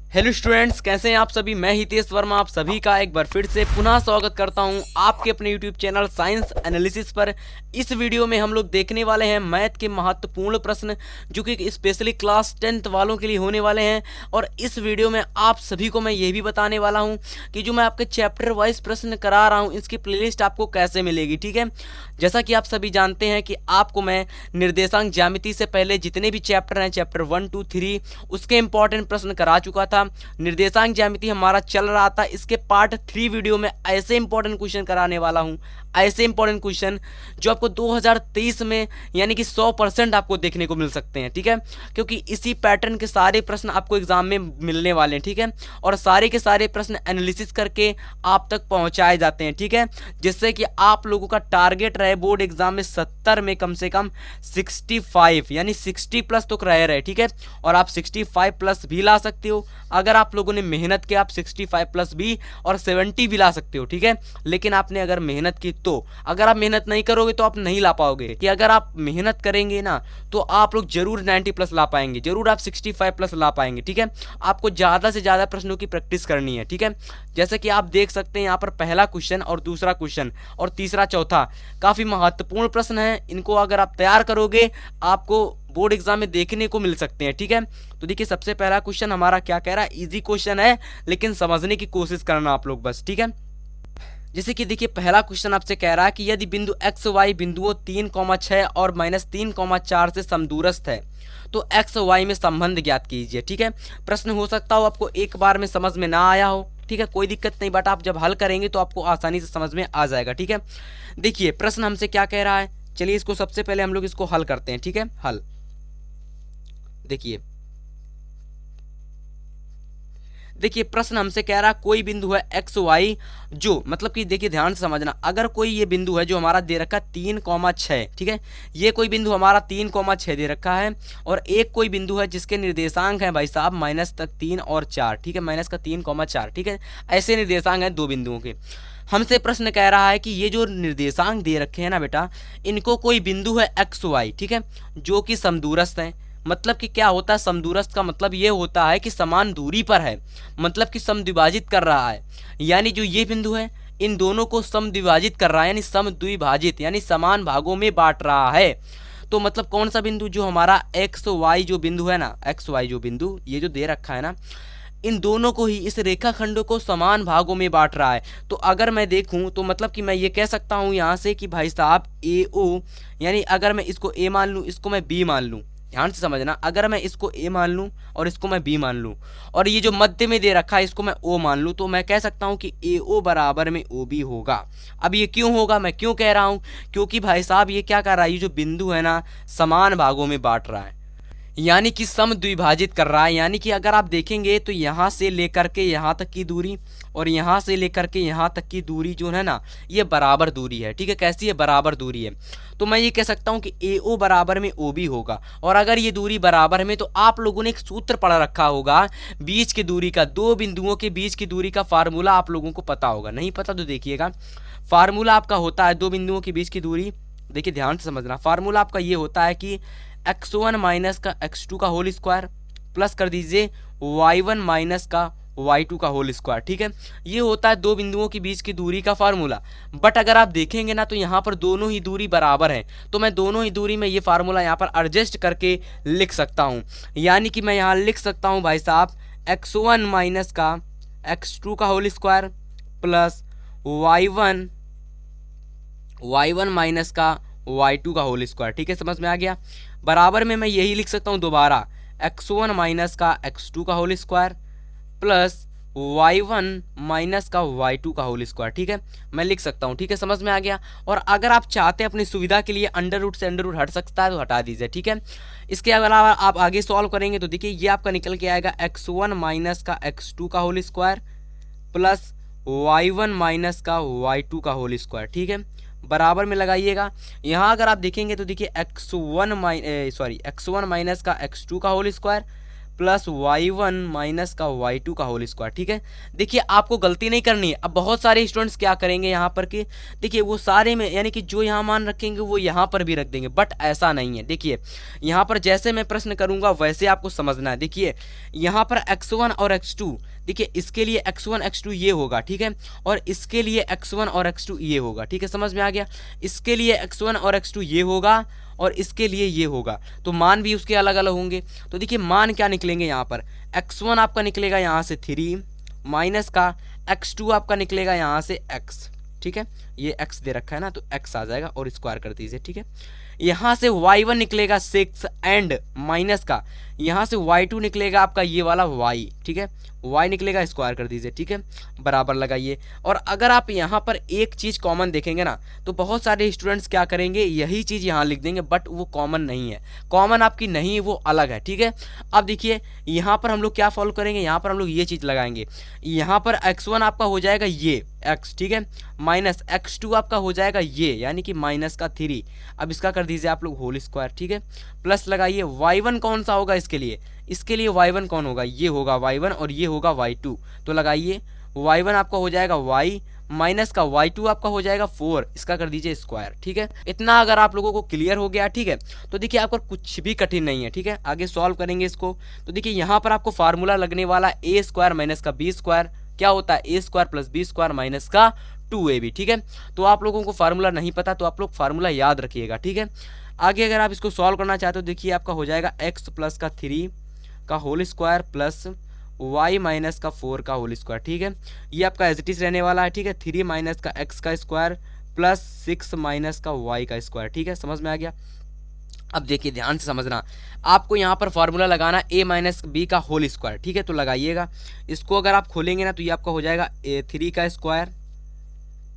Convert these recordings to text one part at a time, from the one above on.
Hello students, कैसे हैं आप सभी। मैं हितेश वर्मा आप सभी का एक बार फिर से पुनः स्वागत करता हूं आपके अपने यूट्यूब चैनल साइंस एनालिसिस पर। इस वीडियो में हम लोग देखने वाले हैं मैथ के महत्वपूर्ण प्रश्न जो कि स्पेशली क्लास 10th वालों के लिए होने वाले हैं। और इस वीडियो में आप सभी को मैं ये भी बताने वाला हूं कि जो मैं आपके चैप्टर वाइज प्रश्न करा रहा हूं इसकी प्लेलिस्ट आपको कैसे मिलेगी। ठीक है, जैसा कि आप सभी जानते हैं कि आपको मैं निर्देशांक ज्यामिति से पहले जितने भी चैप्टर हैं, चैप्टर 1, 2, 3, उसके इंपॉर्टेंट प्रश्न करा चुका था। निर्देशांक ज्यामिति हमारा चल रहा था, इसके पार्ट 3 वीडियो में ऐसे इंपॉर्टेंट क्वेश्चन कराने वाला हूं, ऐसे इंपॉर्टेंट क्वेश्चन जो आपको 2023 में यानी कि 100% आपको देखने को मिल सकते हैं। ठीक है, क्योंकि इसी पैटर्न के सारे प्रश्न आपको एग्जाम में मिलने वाले हैं। ठीक है, और सारे के सारे प्रश्न एनालिसिस करके आप तक पहुंचाए जाते हैं। ठीक है, जिससे कि आप लोगों का टारगेट रहे बोर्ड एग्जाम में 70 में कम से कम 65 यानी 60 प्लस तो रहे। ठीक है, और आप 65 प्लस भी ला सकते हो अगर आप लोगों ने मेहनत की। आप 65 प्लस भी और 70 भी ला सकते हो। ठीक है, लेकिन आपने अगर मेहनत की तो, अगर आप मेहनत नहीं करोगे तो आप नहीं ला पाओगे। कि अगर आप मेहनत करेंगे ना तो आप लोग जरूर 90 प्लस ला पाएंगे, जरूर आप 65 प्लस ला पाएंगे। ठीक है, आपको ज्यादा से ज्यादा प्रश्नों की प्रैक्टिस करनी है। ठीक है, जैसे कि आप देख सकते हैं यहाँ पर पहला क्वेश्चन और दूसरा क्वेश्चन और तीसरा चौथा काफी महत्वपूर्ण प्रश्न है। इनको अगर आप तैयार करोगे आपको बोर्ड एग्जाम में देखने को मिल सकते हैं। ठीक है, तो देखिए सबसे पहला क्वेश्चन हमारा क्या कह रहा है, इजी क्वेश्चन है लेकिन समझने की कोशिश करना आप लोग बस। ठीक है, जैसे कि देखिए पहला क्वेश्चन आपसे कह रहा है कि यदि बिंदु एक्स वाई बिंदुओं 3,6 और -3,4 से समदूरस्थ है तो एक्स वाई में संबंध ज्ञात कीजिए। ठीक है, प्रश्न हो सकता हो आपको एक बार में समझ में ना आया हो। ठीक है, कोई दिक्कत नहीं, बट आप जब हल करेंगे तो आपको आसानी से समझ में आ जाएगा। ठीक है, देखिए प्रश्न हमसे क्या कह रहा है, चलिए इसको सबसे पहले हम लोग इसको हल करते हैं। ठीक है, हल देखिए प्रश्न हमसे कह रहा है कोई बिंदु है एक्स वाई जो, मतलब कि देखिए ध्यान से समझना, अगर कोई ये बिंदु है जो हमारा दे रखा है 3,6। ठीक है, ये कोई बिंदु हमारा 3,6 दे रखा है और एक कोई बिंदु है जिसके निर्देशांक है भाई साहब माइनस तक 3 और 4। ठीक है, माइनस का 3,4। ठीक है, ऐसे निर्देशांक हैं दो बिंदुओं के। हमसे प्रश्न कह रहा है कि ये जो निर्देशांक दे रखे हैं ना बेटा, इनको कोई बिंदु है एक्स वाई, ठीक है, जो कि समदूरस्थ है। मतलब कि क्या होता है समदूरस्थ का मतलब ये होता है कि समान दूरी पर है, मतलब कि समद्विभाजित कर रहा है। यानी जो ये बिंदु है इन दोनों को समद्विभाजित कर रहा है, यानी समद्विभाजित यानी समान भागों में बांट रहा है। तो मतलब कौन सा बिंदु, जो हमारा एक्स वाई जो बिंदु है ना, एक्स वाई जो बिंदु ये जो दे रखा है ना, इन दोनों को ही, इस रेखाखंड को समान भागों में बांट रहा है। तो अगर मैं देखूं तो मतलब कि मैं ये कह सकता हूं यहां से कि भाई साहब ए ओ, यानी अगर मैं इसको ए मान लूं, इसको मैं बी मान लूं, ध्यान से समझना, अगर मैं इसको ए मान लूं और इसको मैं बी मान लूं और ये जो मध्य में दे रखा है इसको मैं ओ मान लूं, तो मैं कह सकता हूं कि ए ओ बराबर में ओ बी होगा। अब ये क्यों होगा, मैं क्यों कह रहा हूं, क्योंकि भाई साहब ये क्या कर रहा है, ये जो बिंदु है ना समान भागों में बांट रहा है, यानी कि सम द्विभाजित कर रहा है। यानी कि अगर आप देखेंगे तो यहाँ से लेकर के यहाँ तक की दूरी और यहाँ से लेकर के यहाँ तक की दूरी जो है ना, ये बराबर दूरी है। ठीक है, कैसी है, बराबर दूरी है। तो मैं ये कह सकता हूँ कि ए ओ बराबर में ओ बी होगा। और अगर ये दूरी बराबर में, तो आप लोगों ने एक सूत्र पढ़ रखा होगा बीच की दूरी का, दो बिंदुओं के बीच की दूरी का फार्मूला आप लोगों को पता होगा। नहीं पता तो देखिएगा, फार्मूला आपका होता है दो बिंदुओं के बीच की दूरी, देखिए ध्यान से समझना, फार्मूला आपका ये होता है कि x1 माइनस का x2 का होल स्क्वायर प्लस कर दीजिए y1 माइनस का y2 का होल स्क्वायर। ठीक है, ये होता है दो बिंदुओं के बीच की दूरी का फार्मूला। बट अगर आप देखेंगे ना तो यहाँ पर दोनों ही दूरी बराबर है, तो मैं दोनों ही दूरी में ये फार्मूला यहाँ पर एडजस्ट करके लिख सकता हूँ। यानी कि मैं यहाँ लिख सकता हूँ भाई साहब x1 माइनस का x2 का whole square plus y1 minus का y2 का होल स्क्वायर। ठीक है, समझ में आ गया। बराबर में मैं यही लिख सकता हूँ दोबारा x1 माइनस का x2 का whole square plus y1 minus का y2 का होल स्क्वायर। ठीक है, मैं लिख सकता हूँ। ठीक है, समझ में आ गया। और अगर आप चाहते हैं अपनी सुविधा के लिए अंडर रूट से अंडर रूट हट सकता है तो हटा दीजिए। ठीक है, इसके अलावा आप आगे सॉल्व करेंगे तो देखिए ये आपका निकल के आएगा x1 माइनस का x2 का whole square plus y1 minus का y2 का होल स्क्वायर। ठीक है, बराबर में लगाइएगा। यहाँ अगर आप देखेंगे तो देखिए x1 माइनस का x2 का whole square plus y1 minus का y2 का होल स्क्वायर। ठीक है, देखिए आपको गलती नहीं करनी है। अब बहुत सारे स्टूडेंट्स क्या करेंगे यहाँ पर कि देखिए वो सारे में यानी कि जो यहाँ मान रखेंगे वो यहाँ पर भी रख देंगे, बट ऐसा नहीं है। देखिए यहाँ पर जैसे मैं प्रश्न करूँगा वैसे आपको समझना है। देखिए यहाँ पर x1 और x2, देखिए इसके लिए x1 x2 ये होगा, ठीक है, और इसके लिए x1 और x2 ये होगा। ठीक है, समझ में आ गया। इसके लिए x1 और x2 ये होगा और इसके लिए ये होगा, तो मान भी उसके अलग अलग होंगे। तो देखिए मान क्या निकलेंगे यहाँ पर, x1 आपका निकलेगा यहाँ से 3 माइनस का x2 आपका निकलेगा यहाँ से x। ठीक है, ये x दे रखा है ना, तो x आ जाएगा और स्क्वायर कर दीजिए। ठीक है, यहाँ से y1 निकलेगा 6 एंड माइनस का यहाँ से y2 निकलेगा आपका ये वाला y। ठीक है, y निकलेगा, स्क्वायर कर दीजिए। ठीक है, बराबर लगाइए। और अगर आप यहाँ पर एक चीज़ कॉमन देखेंगे ना, तो बहुत सारे स्टूडेंट्स क्या करेंगे, यही चीज़ यहाँ लिख देंगे, बट वो कॉमन नहीं है, कॉमन आपकी नहीं है, वो अलग है। ठीक है, अब देखिए यहाँ पर हम लोग क्या फॉलो करेंगे, यहाँ पर हम लोग ये चीज़ लगाएंगे। यहाँ पर x1 आपका हो जाएगा ये x, ठीक है, माइनस x2 आपका हो जाएगा ये यानी कि माइनस का 3। अब इसका कर दीजिए आप लोग होल स्क्वायर। ठीक है, प्लस लगाइए। y1 कौन सा होगा इसके लिए, इसके लिए y1 कौन होगा, ये होगा y1 और ये होगा y2। तो लगाइए, y1 आपका हो जाएगा y माइनस का y2 आपका हो जाएगा 4, इसका कर दीजिए स्क्वायर। ठीक है, इतना अगर आप लोगों को क्लियर हो गया, ठीक है, तो देखिए आपको कुछ भी कठिन नहीं है। ठीक है, आगे सॉल्व करेंगे इसको। तो देखिए यहाँ पर आपको फार्मूला लगने वाला a स्क्वायर माइनस का b स्क्वायर, क्या होता है a square plus b square minus का 2ab। ठीक है, तो आप लोगों को फार्मूला नहीं पता तो आप लोग फार्मूला याद रखिएगा। ठीक है, आगे अगर आप इसको सॉल्व करना चाहते हो, देखिए आपका हो जाएगा x प्लस का 3 का whole square plus y minus का 4 का होल स्क्वायर। ठीक है, ये आपका एज इट इज रहने वाला है। ठीक है, 3 माइनस का x का स्क्वायर प्लस 6 माइनस का y का स्क्वायर। ठीक है, समझ में आ गया। अब देखिए ध्यान से समझना, आपको यहाँ पर फार्मूला लगाना a माइनस बी का होल स्क्वायर। ठीक है, तो लगाइएगा। इसको अगर आप खोलेंगे ना तो ये आपका हो जाएगा 3 का स्क्वायर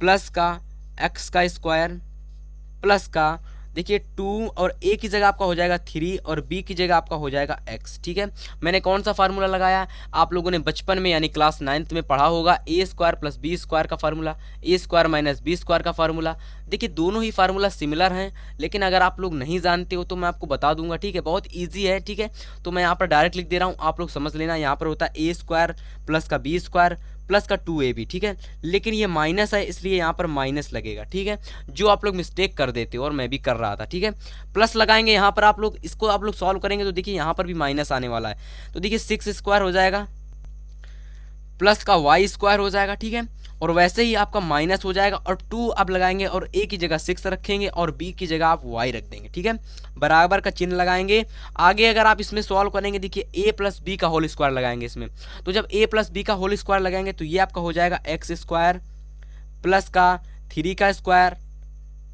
प्लस का x का स्क्वायर प्लस का देखिए 2 और a की जगह आपका हो जाएगा 3 और b की जगह आपका हो जाएगा x। ठीक है, मैंने कौन सा फार्मूला लगाया, आप लोगों ने बचपन में यानी क्लास 9th में पढ़ा होगा, a square plus b square का formula, a square minus b square का फार्मूला। देखिए दोनों ही फार्मूला सिमिलर हैं, लेकिन अगर आप लोग नहीं जानते हो तो मैं आपको बता दूंगा। ठीक है, बहुत ईजी है। ठीक है, तो मैं यहाँ पर डायरेक्ट लिख दे रहा हूँ, आप लोग समझ लेना। यहाँ पर होता है a स्क्वायर प्लस का b स्क्वायर प्लस का 2ab। ठीक है, लेकिन ये माइनस है इसलिए यहाँ पर माइनस लगेगा। ठीक है, जो आप लोग मिस्टेक कर देते हो और मैं भी कर रहा था। ठीक है, प्लस लगाएंगे यहाँ पर, आप लोग इसको आप लोग सॉल्व करेंगे तो देखिए यहाँ पर भी माइनस आने वाला है। तो देखिए 6 स्क्वायर हो जाएगा प्लस का y स्क्वायर हो जाएगा। ठीक है, और वैसे ही आपका माइनस हो जाएगा और 2 आप लगाएंगे और a की जगह 6 रखेंगे और b की जगह आप y रख देंगे। ठीक है, बराबर का चिन्ह लगाएंगे। आगे अगर आप इसमें सॉल्व करेंगे, देखिए a प्लस बी का होल स्क्वायर लगाएंगे इसमें। तो जब a प्लस बी का होल स्क्वायर लगाएंगे तो ये आपका हो जाएगा x स्क्वायर प्लस का 3 का स्क्वायर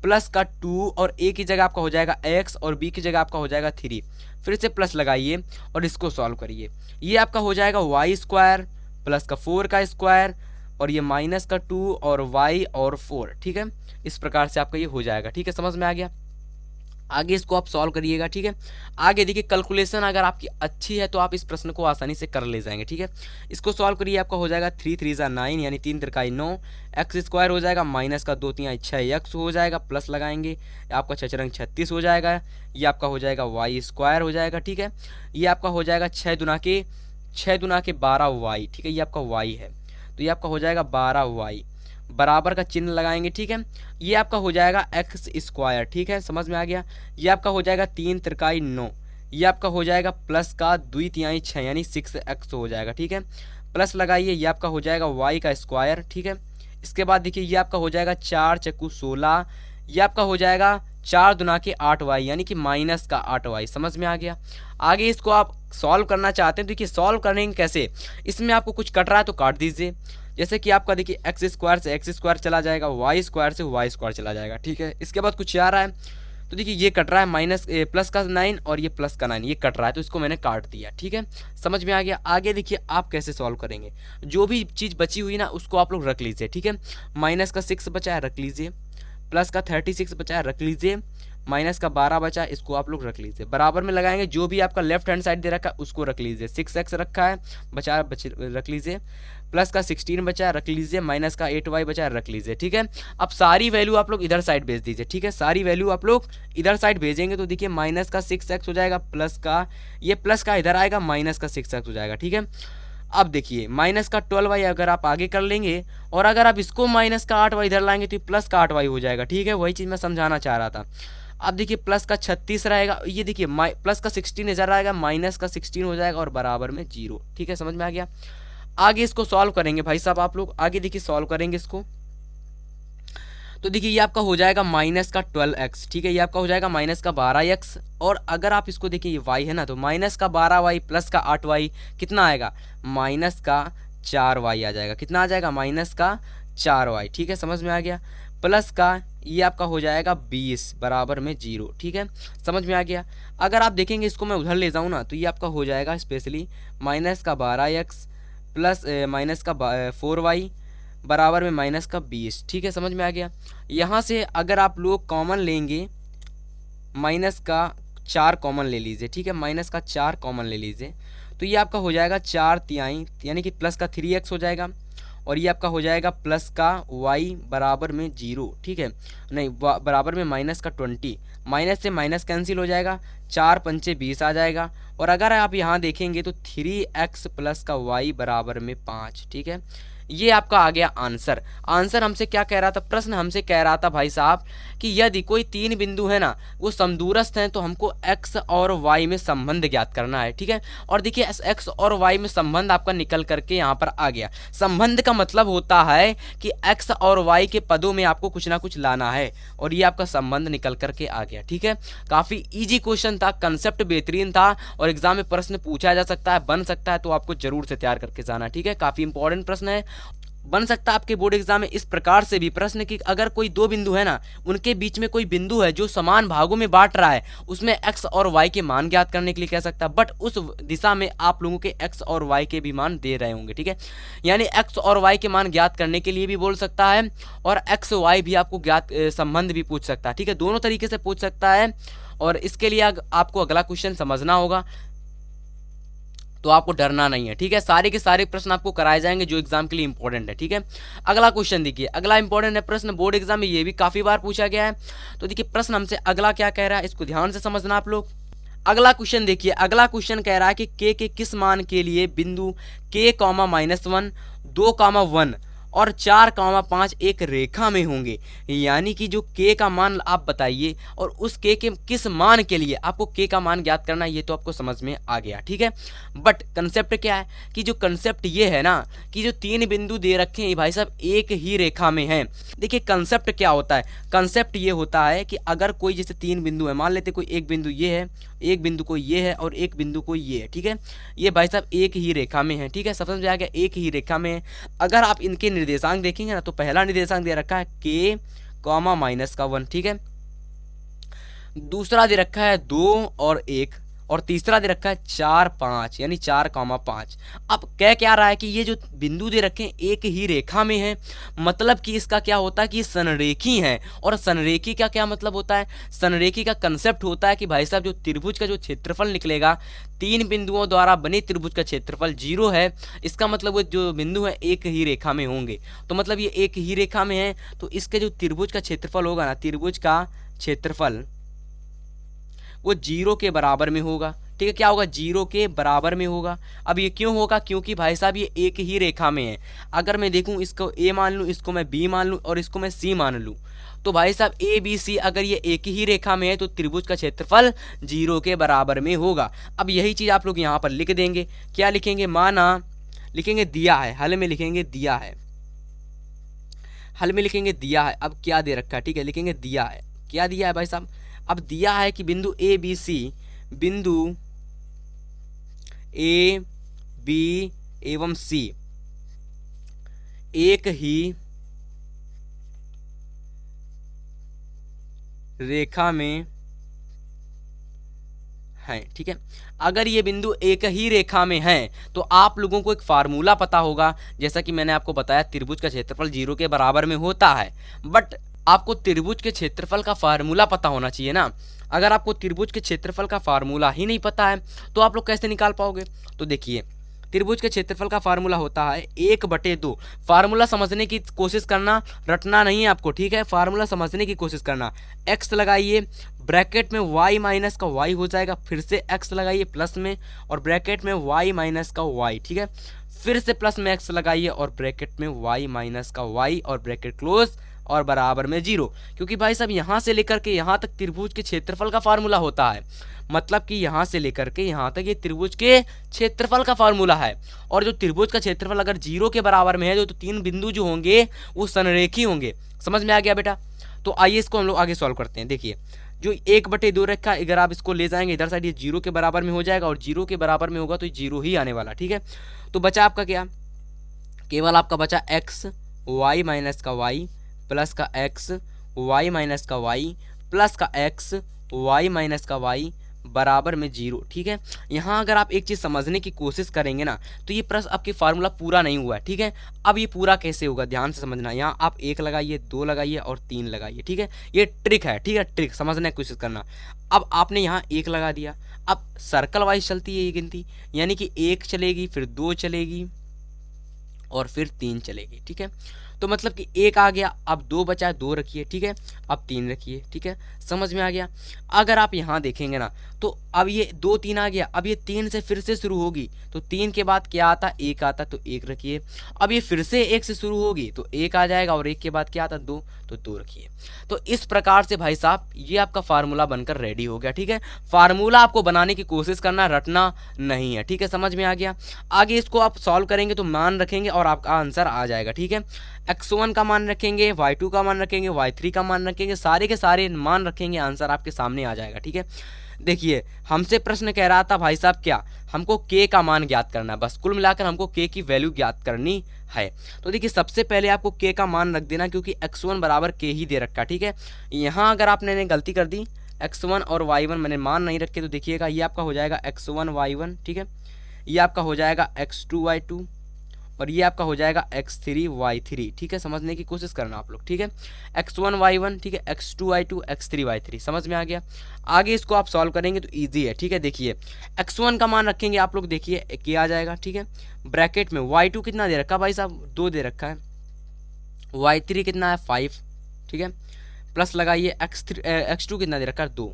प्लस का 2 और a की जगह आपका हो जाएगा x और b की जगह आपका हो जाएगा 3। फिर से प्लस लगाइए और इसको सॉल्व करिए। ये आपका हो जाएगा y स्क्वायर प्लस का 4 का स्क्वायर और ये माइनस का 2 और y और 4। ठीक है, इस प्रकार से आपका ये हो जाएगा। ठीक है, समझ में आ गया। आगे इसको आप सॉल्व करिएगा। ठीक है, आगे देखिए कैलकुलेशन अगर आपकी अच्छी है तो आप इस प्रश्न को आसानी से कर ले जाएंगे। ठीक है, इसको सॉल्व करिए, आपका हो जाएगा 3 3 9 यानी 3 3 9, x स्क्वायर हो जाएगा माइनस का 2 3 6 x हो जाएगा, प्लस लगाएंगे आपका 6 रंग 36 हो जाएगा। ये आपका हो जाएगा y स्क्वायर हो जाएगा। ठीक है, ये आपका हो जाएगा 6 दुना के 12 y। ठीक है, ये आपका y है, तो ये आपका हो जाएगा 12y, बराबर का चिन्ह लगाएंगे। ठीक है, ये आपका हो जाएगा x स्क्वायर। ठीक है, समझ में आ गया। ये आपका हो जाएगा 3 3 9, ये आपका हो जाएगा प्लस का 2 3 6 यानी 6x हो जाएगा। ठीक है, प्लस लगाइए, ये आपका हो जाएगा y का स्क्वायर। ठीक है, इसके बाद देखिए ये आपका हो जाएगा 4 चक्कू 16, ये आपका हो जाएगा 4 दुना के 8y यानी कि माइनस का 8y। समझ में आ गया। आगे इसको आप सॉल्व करना चाहते हैं, देखिए सॉल्व करेंगे कैसे, इसमें आपको कुछ कट रहा है तो काट दीजिए। जैसे कि आपका देखिए x स्क्वायर से x स्क्वायर चला जाएगा, y स्क्वायर से y स्क्वायर चला जाएगा। ठीक है, इसके बाद कुछ आ रहा है तो देखिए ये कट रहा है माइनस प्लस का 9 और ये प्लस का 9, ये कट रहा है तो इसको मैंने काट दिया। ठीक है, समझ में आ गया। आगे देखिए आप कैसे सॉल्व करेंगे, जो भी चीज़ बची हुई ना उसको आप लोग रख लीजिए। ठीक है, माइनस का 6 बचा है रख लीजिए, प्लस का 36 बचा है रख लीजिए, माइनस का 12 बचा, इसको आप लोग रख लीजिए। बराबर में लगाएंगे, जो भी आपका लेफ्ट हैंड साइड दे रखा है उसको रख लीजिए। 6x रखा है रख लीजिए, प्लस का 16 बचा रख लीजिए, माइनस का 8y बचा रख लीजिए। ठीक है, अब सारी वैल्यू आप लोग इधर साइड भेज दीजिए। ठीक है, सारी वैल्यू आप लोग इधर साइड भेजेंगे तो देखिए माइनस का 6x हो जाएगा, प्लस का ये प्लस का इधर आएगा, माइनस का 6x हो जाएगा। ठीक है, अब देखिए माइनस का 12y अगर आप आगे कर लेंगे और अगर आप इसको माइनस का 8y इधर लाएंगे तो प्लस का 8y हो जाएगा। ठीक है, वही चीज़ मैं समझाना चाह रहा था। अब देखिए प्लस का 36 रहेगा, ये देखिए प्लस का 16 इधर आएगा, माइनस का 16 हो जाएगा और बराबर में 0। ठीक है, समझ में आ गया। आगे इसको सॉल्व करेंगे भाई साहब, आप लोग आगे देखिए सॉल्व करेंगे इसको तो देखिए ये आपका हो जाएगा माइनस का 12x। ठीक है, ये आपका हो जाएगा माइनस का 12x, और अगर आप इसको देखिए ये y है ना, तो माइनस का 12y प्लस का 8y कितना आएगा, माइनस का 4y आ जाएगा। कितना आ जाएगा, माइनस का 4y। ठीक है, समझ में आ गया। प्लस का ये आपका हो जाएगा 20 बराबर में 0। ठीक है, समझ में आ गया। अगर आप देखेंगे इसको मैं उधर ले जाऊँ ना, तो ये आपका हो जाएगा स्पेशली माइनस का 12x प्लस माइनस का 4y बराबर में माइनस का 20। ठीक है, समझ में आ गया। यहाँ से अगर आप लोग कॉमन लेंगे, माइनस का 4 कॉमन ले लीजिए। ठीक है, माइनस का 4 कॉमन ले लीजिए तो ये आपका हो जाएगा 4/3 यानी कि प्लस का 3x हो जाएगा, और ये आपका हो जाएगा प्लस का y बराबर में 0। ठीक है, नहीं बराबर में माइनस का 20, माइनस से माइनस कैंसिल हो जाएगा, 4 पंचे 20 आ जाएगा। और अगर आप यहाँ देखेंगे तो 3x प्लस का y बराबर में 5। ठीक है, ये आपका आ गया आंसर। आंसर हमसे क्या कह रहा था, प्रश्न हमसे कह रहा था भाई साहब कि यदि कोई 3 बिंदु है ना वो समदूरस्थ हैं तो हमको x और y में संबंध ज्ञात करना है। ठीक है, और देखिए x और y में संबंध आपका निकल करके यहाँ पर आ गया। संबंध का मतलब होता है कि x और y के पदों में आपको कुछ ना कुछ लाना है, और ये आपका संबंध निकल करके आ गया। ठीक है, काफ़ी ईजी क्वेश्चन था, कंसेप्ट बेहतरीन था, और एग्जाम में प्रश्न पूछा जा सकता है, बन सकता है, तो आपको जरूर से तैयार करके जाना। ठीक है, काफ़ी इंपॉर्टेंट प्रश्न है। बन सकता है आपके बोर्ड एग्जाम में इस प्रकार से भी प्रश्न कि अगर कोई 2 बिंदु है ना, उनके बीच में कोई बिंदु है जो समान भागों में बांट रहा है, उसमें x और y के मान ज्ञात करने के लिए कह सकता है, बट उस दिशा में आप लोगों के x और y के भी मान दे रहे होंगे। ठीक है, यानी x और y के मान ज्ञात करने के लिए भी बोल सकता है, और x y भी आपको ज्ञात संबंध भी पूछ सकता है। ठीक है, दोनों तरीके से पूछ सकता है, और इसके लिए आपको अगला क्वेश्चन समझना होगा, तो आपको डरना नहीं है। ठीक है, सारे के सारे प्रश्न आपको कराए जाएंगे जो एग्जाम के लिए इंपॉर्टेंट है। ठीक है, अगला क्वेश्चन देखिए, अगला इंपॉर्टेंट है प्रश्न, बोर्ड एग्जाम में ये भी काफी बार पूछा गया है। तो देखिए प्रश्न हमसे अगला क्या कह रहा है, इसको ध्यान से समझना आप लोग। अगला क्वेश्चन देखिए, अगला क्वेश्चन कह रहा है कि k के किस मान के लिए बिंदु k, -1, 2, 1 और 4, 5 एक रेखा में होंगे। यानी कि जो k का मान आप बताइए, और उस k के किस मान के लिए आपको k का मान ज्ञात करना है, ये तो आपको समझ में आ गया। ठीक है, बट कंसेप्ट क्या है कि जो कंसेप्ट ये है ना कि जो 3 बिंदु दे रखे हैं भाई साहब एक ही रेखा में हैं। देखिए कंसेप्ट क्या होता है, कंसेप्ट ये होता है कि अगर कोई जैसे 3 बिंदु है, मान लेते कोई एक बिंदु ये है, एक बिंदु को ये है, और एक बिंदु को ये है। ठीक है, ये भाई साहब एक ही रेखा में है। ठीक है, समझ में आ गया, एक ही रेखा में है। अगर आप इनके निर्देशांक देखेंगे ना, तो पहला निर्देशांक दे रखा है k, -1। ठीक है, दूसरा दे रखा है 2 और 1, और तीसरा दे रखा है 4, 5 यानी 4, 5। अब कह क्या रहा है कि ये जो बिंदु दे रखे हैं एक ही रेखा में है, मतलब कि इसका क्या होता है कि संरेखी है। और संरेखी का क्या मतलब होता है, संरेखी का कंसेप्ट होता है कि भाई साहब जो त्रिभुज का जो क्षेत्रफल निकलेगा, 3 बिंदुओं द्वारा बने त्रिभुज का क्षेत्रफल 0 है, इसका मतलब वो जो बिंदु है एक ही रेखा में होंगे। तो मतलब ये एक ही रेखा में है, तो इसके जो त्रिभुज का क्षेत्रफल होगा ना, त्रिभुज का क्षेत्रफल वो 0 के बराबर में होगा। ठीक है, क्या होगा, 0 के बराबर में होगा। अब ये क्यों होगा, क्योंकि भाई साहब ये एक ही रेखा में है। अगर मैं देखूं इसको a मान लूं, इसको मैं b मान लूं, और इसको मैं c मान लूं, तो भाई साहब a b c अगर ये एक ही रेखा में है तो त्रिभुज का क्षेत्रफल 0 के बराबर में होगा। अब यही चीज आप लोग यहाँ पर लिख देंगे। क्या लिखेंगे, माना लिखेंगे दिया है, हल में लिखेंगे दिया है, हल में लिखेंगे दिया है। अब क्या दे रखा है, ठीक है, लिखेंगे दिया है। क्या दिया है भाई साहब, अब दिया है कि बिंदु ए बी सी, बिंदु ए बी एवं सी एक ही रेखा में है। ठीक है, अगर ये बिंदु एक ही रेखा में है तो आप लोगों को एक फार्मूला पता होगा, जैसा कि मैंने आपको बताया त्रिभुज का क्षेत्रफल 0 के बराबर में होता है। बट आपको त्रिभुज के क्षेत्रफल का फार्मूला पता होना चाहिए ना। अगर आपको त्रिभुज के क्षेत्रफल का फार्मूला ही नहीं पता है तो आप लोग कैसे निकाल पाओगे। तो देखिए त्रिभुज के क्षेत्रफल का फार्मूला होता है 1/2। फार्मूला समझने की कोशिश करना, रटना नहीं है आपको, ठीक है। फार्मूला समझने की कोशिश करना। x लगाइए, ब्रैकेट में y माइनस का y हो जाएगा, फिर से x लगाइए प्लस में और ब्रैकेट में y माइनस का y, ठीक है। फिर से प्लस में x लगाइए और ब्रैकेट में y माइनस का y और ब्रैकेट क्लोज और बराबर में 0। क्योंकि भाई साहब यहाँ से लेकर के यहाँ तक त्रिभुज के क्षेत्रफल का फार्मूला होता है, मतलब कि यहाँ से लेकर के यहाँ तक ये त्रिभुज के क्षेत्रफल का फार्मूला है। और जो त्रिभुज का क्षेत्रफल अगर 0 के बराबर में है तो तीन बिंदु जो होंगे वो संरेखी होंगे। समझ में आ गया बेटा। तो आइए इसको हम लोग आगे सॉल्व करते हैं। देखिए जो 1/2 रखा है, अगर आप इसको ले जाएंगे इधर साइड ये 0 के बराबर में हो जाएगा और 0 के बराबर में होगा तो 0 ही आने वाला, ठीक है। तो बचा आपका क्या, केवल आपका बचा x y माइनस का y प्लस का x y माइनस का y प्लस का x y माइनस का y बराबर में 0, ठीक है। यहाँ अगर आप एक चीज़ समझने की कोशिश करेंगे ना तो ये प्रश्न आपकी फार्मूला पूरा नहीं हुआ है, ठीक है। अब ये पूरा कैसे होगा ध्यान से समझना। यहाँ आप 1 लगाइए, 2 लगाइए और 3 लगाइए, ठीक है। ये ट्रिक है, ठीक है, ट्रिक समझने की कोशिश करना। अब आपने यहाँ 1 लगा दिया, अब सर्कल वाइज चलती है ये गिनती, यानी कि 1 चलेगी, फिर 2 चलेगी और फिर 3 चलेगी, ठीक है। तो मतलब कि 1 आ गया, अब 2 बचा, 2 रखिए, ठीक है, अब 3 रखिए, ठीक है। समझ में आ गया। अगर आप यहाँ देखेंगे ना तो अब ये 2 3 आ गया, अब ये 3 से फिर से शुरू होगी तो 3 के बाद क्या आता, 1 आता, तो 1 रखिए। अब ये फिर से 1 से शुरू होगी तो 1 आ जाएगा और 1 के बाद क्या आता, 2, तो 2 रखिए। तो इस प्रकार से भाई साहब ये आपका फार्मूला बनकर रेडी हो गया, ठीक है। फार्मूला आपको बनाने की कोशिश करना, रटना नहीं है, ठीक है। समझ में आ गया। आगे इसको आप सॉल्व करेंगे तो मान रखेंगे और आपका आंसर आ जाएगा, ठीक है। x1 का मान रखेंगे, y2 का मान रखेंगे, y3 का मान रखेंगे, सारे के सारे मान रखेंगे, आंसर आपके सामने आ जाएगा, ठीक है। देखिए हमसे प्रश्न कह रहा था भाई साहब क्या, हमको k का मान ज्ञात करना है, बस कुल मिलाकर हमको k की वैल्यू ज्ञात करनी है। तो देखिए सबसे पहले आपको k का मान रख देना, क्योंकि x1 बराबर k ही दे रखा, ठीक है। यहाँ अगर आपने गलती कर दी, x1 और y1 मैंने मान नहीं रखे, तो देखिएगा ये आपका हो जाएगा x1 y1, ठीक है, ये आपका हो जाएगा x2 y2 और ये आपका हो जाएगा x3 y3, ठीक है। समझने की कोशिश करना आप लोग, ठीक है। x1 y1, ठीक है, x2 y2 x3 y3, समझ में आ गया। आगे इसको आप सॉल्व करेंगे तो इजी है, ठीक है। देखिए x1 का मान रखेंगे आप लोग, देखिए क्या आ जाएगा, ठीक है। ब्रैकेट में y2 कितना दे रखा भाई साहब, 2 दे रखा है, y3 कितना है 5, ठीक है, प्लस लगाइए x2 कितना दे रखा है 2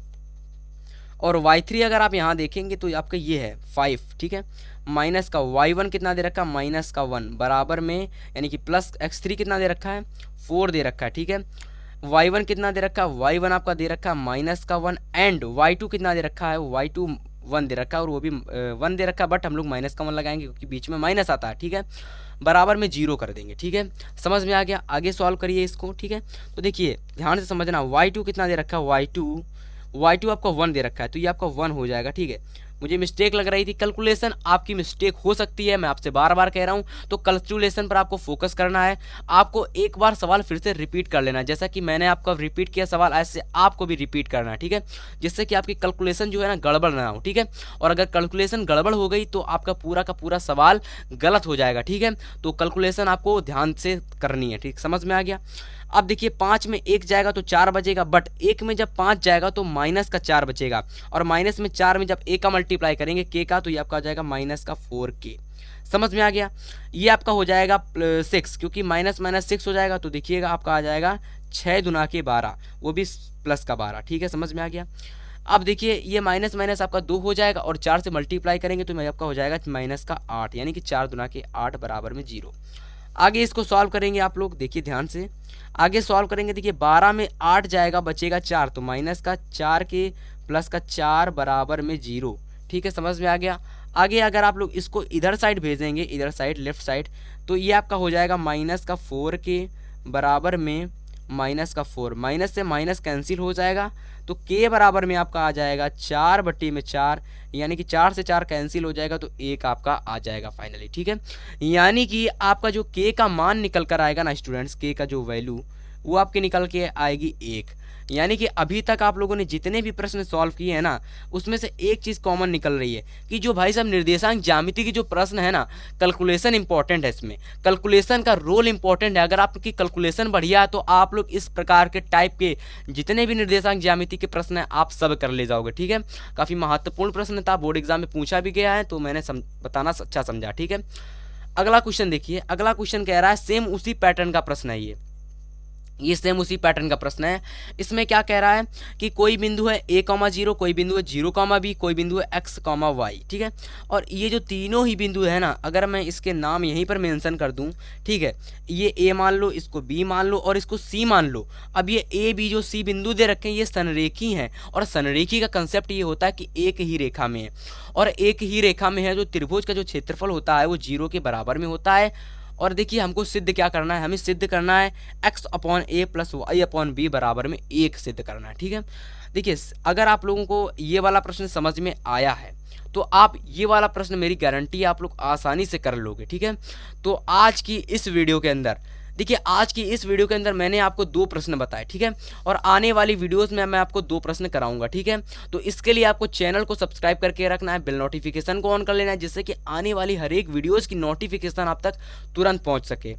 और y3 अगर आप यहाँ देखेंगे तो आपका ये है 5, ठीक है, माइनस का y1 कितना दे रखा है, माइनस का 1 बराबर में, यानी कि प्लस x3 कितना दे रखा है 4 दे रखा है, ठीक है। y1 कितना दे रखा है, y1 आपका दे रखा है माइनस का 1 एंड y2 कितना दे रखा है, y2 1 दे रखा है और वो भी 1 दे रखा है, बट हम लोग माइनस का 1 लगाएंगे क्योंकि बीच में माइनस आता है, ठीक है। बराबर में 0 कर देंगे, ठीक है। समझ में आ गया। आगे सॉल्व करिए इसको, ठीक है। तो देखिए ध्यान से समझना, y2 कितना दे रखा है, y2 आपका 1 दे रखा है, तो ये आपका 1 हो जाएगा, ठीक है। मुझे मिस्टेक लग रही थी, कैलकुलेशन आपकी मिस्टेक हो सकती है, मैं आपसे बार बार कह रहा हूं, तो कैलकुलेशन पर आपको फोकस करना है। आपको एक बार सवाल फिर से रिपीट कर लेना है, जैसा कि मैंने आपका रिपीट किया सवाल, ऐसे आपको भी रिपीट करना है, ठीक है, जिससे कि आपकी कैलकुलेशन जो है ना गड़बड़ ना हो, ठीक है। और अगर कैलकुलेशन गड़बड़ हो गई तो आपका पूरा का पूरा सवाल गलत हो जाएगा, ठीक है। तो कैलकुलेशन आपको ध्यान से करनी है, ठीक, समझ में आ गया। अब देखिए 5 में 1 जाएगा तो 4 बचेगा, बट 1 में जब 5 जाएगा तो माइनस का 4 बचेगा, और माइनस में 4 में जब a का मल्टीप्लाई करेंगे k का, तो ये आपका आ जाएगा माइनस का 4k। समझ में आ गया। ये आपका हो जाएगा 6, क्योंकि माइनस माइनस 6 हो जाएगा, तो देखिएगा आपका आ जाएगा 6 दुना के 12, वो भी प्लस का 12, ठीक है। समझ में आ गया। अब देखिए ये माइनस माइनस आपका 2 हो जाएगा और 4 से मल्टीप्लाई करेंगे तो आपका हो जाएगा माइनस का 8, यानी कि 4 दुना के 8 बराबर में 0। आगे इसको सॉल्व करेंगे आप लोग, देखिए ध्यान से आगे सॉल्व करेंगे। देखिए 12 में 8 जाएगा, बचेगा 4, तो माइनस का 4 के प्लस का 4 बराबर में 0, ठीक है। समझ में आ गया। आगे अगर आप लोग इसको इधर साइड भेजेंगे, इधर साइड लेफ्ट साइड, तो ये आपका हो जाएगा माइनस का 4 के बराबर में माइनस का 4, माइनस से माइनस कैंसिल हो जाएगा, तो k बराबर में आपका आ जाएगा 4/4, यानी कि 4 से 4 कैंसिल हो जाएगा, तो 1 आपका आ जाएगा फाइनली, ठीक है। यानी कि आपका जो k का मान निकल कर आएगा ना स्टूडेंट्स, k का जो वैल्यू वो आपके निकल के आएगी 1। यानी कि अभी तक आप लोगों ने जितने भी प्रश्न सॉल्व किए हैं ना, उसमें से एक चीज़ कॉमन निकल रही है कि जो भाई साहब निर्देशांक ज्यामिति की जो प्रश्न है ना, कैलकुलेशन इंपॉर्टेंट है इसमें, कैलकुलेशन का रोल इंपॉर्टेंट है। अगर आपकी कैलकुलेशन बढ़िया है तो आप लोग इस प्रकार के टाइप के जितने भी निर्देशांक ज्यामिति के प्रश्न हैं आप सब कर ले जाओगे। ठीक है, काफ़ी महत्वपूर्ण प्रश्न था, बोर्ड एग्जाम में पूछा भी गया है, तो मैंने बताना अच्छा समझा। ठीक है, अगला क्वेश्चन देखिए। अगला क्वेश्चन कह रहा है सेम उसी पैटर्न का प्रश्न है ये सेम उसी पैटर्न का प्रश्न है। इसमें क्या कह रहा है कि कोई बिंदु है a,0, कोई बिंदु है 0,b, कोई बिंदु है x,y। ठीक है, और ये जो तीनों ही बिंदु है ना, अगर मैं इसके नाम यहीं पर मेंशन कर दूं, ठीक है, ये a मान लो, इसको b मान लो और इसको c मान लो। अब ये a b जो c बिंदु दे रखे हैं ये संरेखी हैं, और संरेखी का कंसेप्ट ये होता है कि एक ही रेखा में है, और एक ही रेखा में है जो त्रिभुज का जो क्षेत्रफल होता है वो 0 के बराबर में होता है। और देखिए हमको सिद्ध क्या करना है, हमें सिद्ध करना है x/a + y/b बराबर में 1 सिद्ध करना है। ठीक है, देखिए अगर आप लोगों को ये वाला प्रश्न समझ में आया है तो आप ये वाला प्रश्न मेरी गारंटी है आप लोग आसानी से कर लोगे। ठीक है, तो आज की इस वीडियो के अंदर देखिए, आज की इस वीडियो के अंदर मैंने आपको 2 प्रश्न बताए। ठीक है, और आने वाली वीडियोस में मैं आपको 2 प्रश्न कराऊंगा। ठीक है, तो इसके लिए आपको चैनल को सब्सक्राइब करके रखना है, बेल नोटिफिकेशन को ऑन कर लेना है, जिससे कि आने वाली हर एक वीडियोस की नोटिफिकेशन आप तक तुरंत पहुंच सके।